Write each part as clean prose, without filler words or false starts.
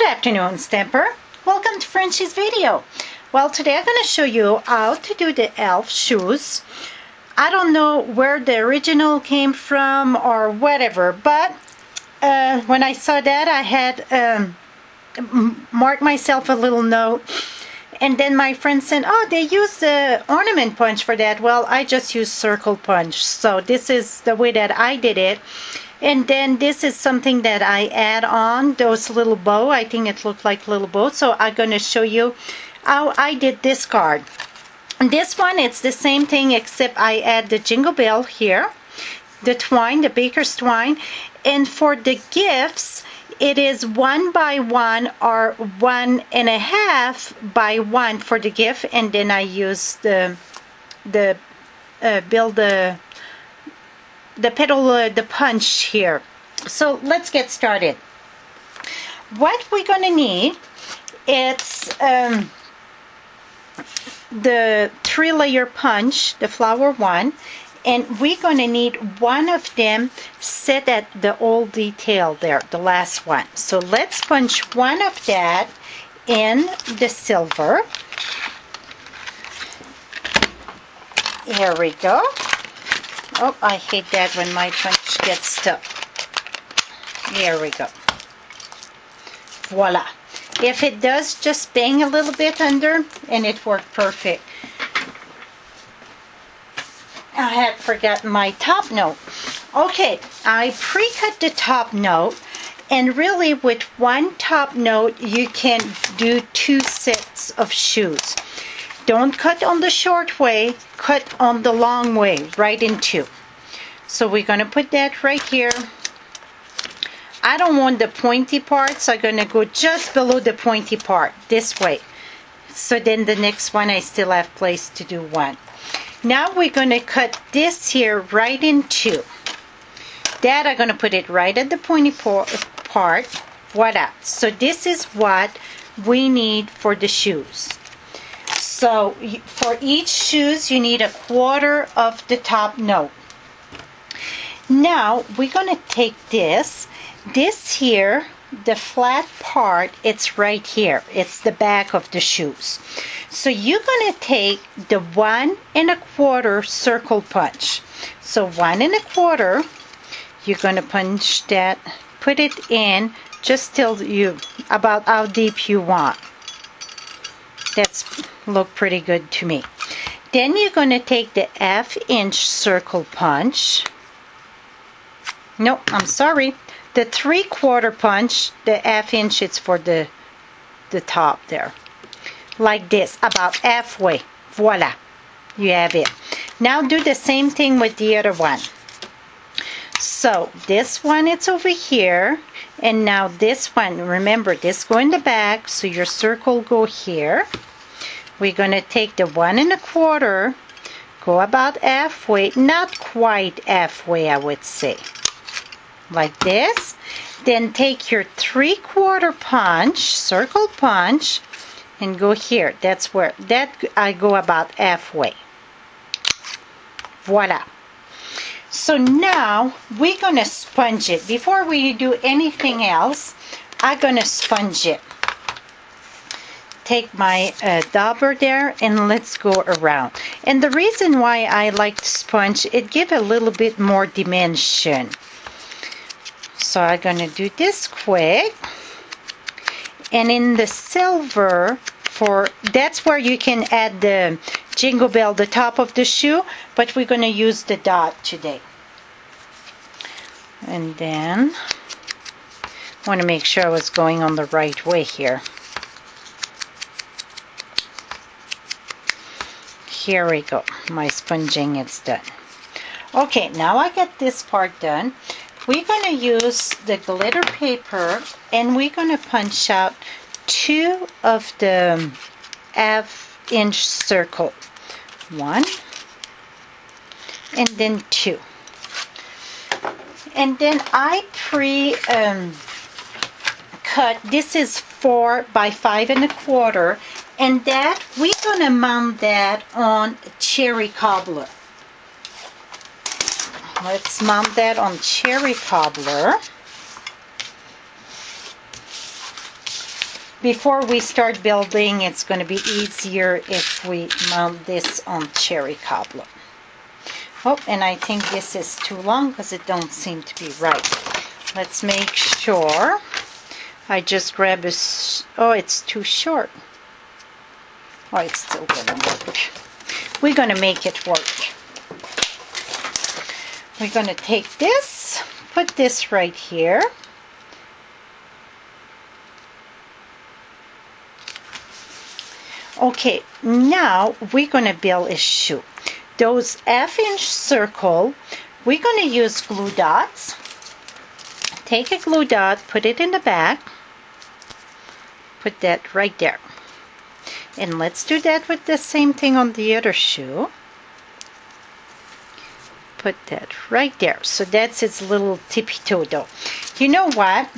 Good afternoon, Stamper. Welcome to Frenchie's video. Well, today I'm going to show you how to do the elf shoes. I don't know where the original came from or whatever, but when I saw that, I had marked myself a little note. And then my friend said, oh, they use the ornament punch for that. Well, I just use circle punch. So this is the way that I did it. And then this is something that I add on, those little bow. I think it looked like little bow. So I'm going to show you how I did this card. And this one, it's the same thing except I add the jingle bell here, the twine, the baker's twine. And for the gifts, it is 1 by 1 or 1.5 by 1 for the gift. And then I use the punch here. So let's get started. What we're gonna need, it's the 3-layer punch, the flower one, and we're gonna need one of them set at the old detail there, the last one. So let's punch one of that in the silver. Here we go. Oh, I hate that when my punch gets stuck. Here we go. Voila. If it does, just bang a little bit under and it worked perfect. I had forgotten my top note. Okay, I pre-cut the top note, and really with one top note you can do 2 sets of shoes. Don't cut on the short way, cut on the long way, right in 2. So we're going to put that right here. I don't want the pointy part, so I'm going to go just below the pointy part, this way. So then the next one I still have place to do 1. Now we're going to cut this here right in 2. That I'm going to put it right at the pointy part. Voila. So this is what we need for the shoes. So for each shoes you need 1/4 of the top note. Now we're going to take this here, the flat part, it's right here. It's the back of the shoes. So you're going to take the 1 1/4 circle punch. So 1 1/4, you're going to punch that, put it in just till about how deep you want. That's look pretty good to me. Then you're going to take the 1/2" circle punch. No, I'm sorry. The 3/4 punch, the 1/2", it's for the top there. Like this, about halfway. Voila. You have it. Now do the same thing with the other one. So this one, it's over here. And now this one, remember, this go in the back, so your circle go here. We're going to take the 1 1/4, go about halfway, not quite halfway, I would say. Like this. Then take your 3/4 punch, circle punch, and go here. That's where, that I go about halfway. Voila. So now we're going to sponge it. Before we do anything else, I'm going to sponge it. Take my dauber there and let's go around. And the reason why I like to sponge, it gives a little bit more dimension. So I'm going to do this quick. And in the silver, that's where you can add the jingle bell, the top of the shoe, but we're going to use the dot today. And then I want to make sure I was going on the right way here. Here we go. My sponging is done. Okay, now I got this part done. We're going to use the glitter paper and we're going to punch out 2 of the 1/2" circle. 1 and then 2. And then I cut, this is 4 by 5 1/4, and that we're going to mount that on cherry cobbler. Let's mount that on cherry cobbler. before we start building, it's going to be easier if we mount this on cherry cobbler. Oh, and I think this is too long because it don't seem to be right. Let's make sure. I just grab a... Oh, it's too short. Oh, it's still going to work. We're going to make it work. We're going to take this, put this right here. Okay, now we're going to build a shoe. Those half-inch circle, we're going to use glue dots. Take a glue dot, put it in the back. Put that right there. And let's do that with the same thing on the other shoe. Put that right there. So that's its little tippy toe though. You know what?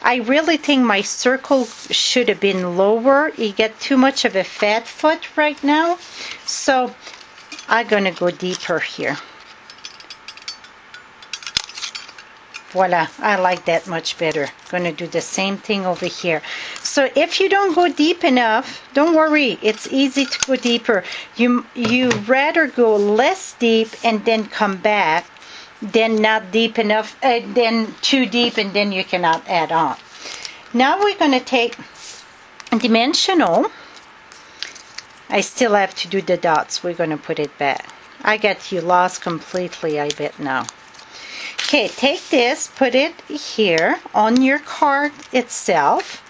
I really think my circle should have been lower. You get too much of a fat foot right now. So I'm going to go deeper here. Voila, I like that much better. Going to do the same thing over here. So if you don't go deep enough, don't worry. It's easy to go deeper. You rather go less deep and then come back than not deep enough, then too deep and then you cannot add on. Now we're going to take dimensional. I still have to do the dots. We're going to put it back. I got you lost completely, I bet now. Okay, take this, put it here on your card itself,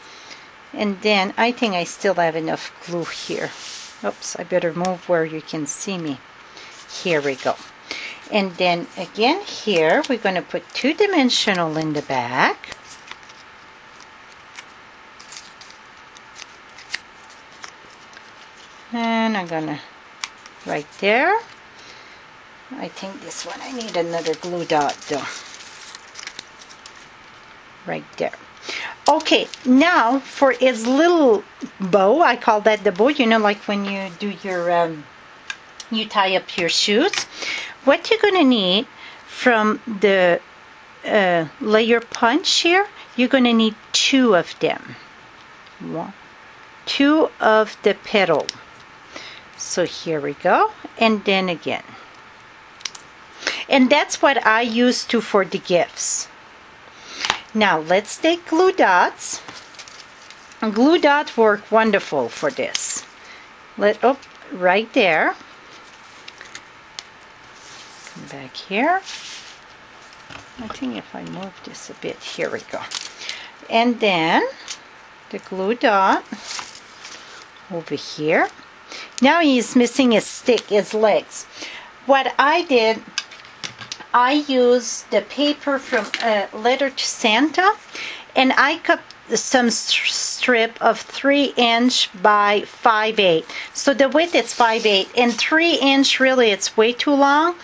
and then I think I still have enough glue here. Oops, I better move where you can see me. Here we go. And then again here, we're going to put two-dimensional in the back. And I'm going to, right there. I think this one, I need another glue dot though. Right there. Okay, now for its little bow, I call that the bow, you know, like when you do your, you tie up your shoes. What you're going to need from the layer punch here, you're going to need two of them. Two of the petal. So here we go, and then again. And that's what I use to for the gifts. Now let's take glue dots. Glue dots work wonderful for this. Right there. Come back here. I think if I move this a bit, here we go. And then the glue dot over here. Now he's missing his stick, his legs. What I did, I used the paper from Letter to Santa, and I cut some strip of 3" by 5/8. So the width is 5/8, and 3" really it's way too long.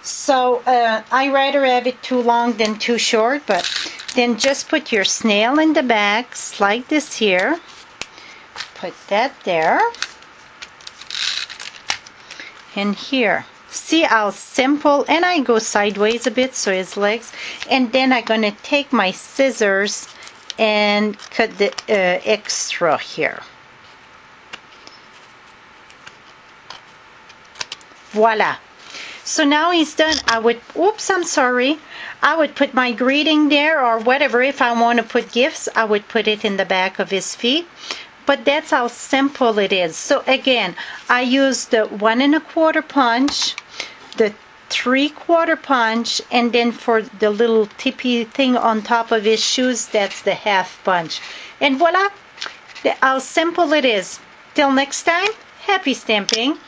So I rather have it too long than too short. But then just put your snail in the back, slide this here, put that there, and here. See how simple, and I go sideways a bit so his legs, and then I'm going to take my scissors and cut the extra here. Voila. So now he's done. I would put my greeting there or whatever. If I want to put gifts, I would put it in the back of his feet. But that's how simple it is. So again, I use the 1 1/4 punch, the 3/4 punch, and then for the little tippy thing on top of his shoes, that's the 1/2 punch. And voila, how simple it is. Till next time, happy stamping.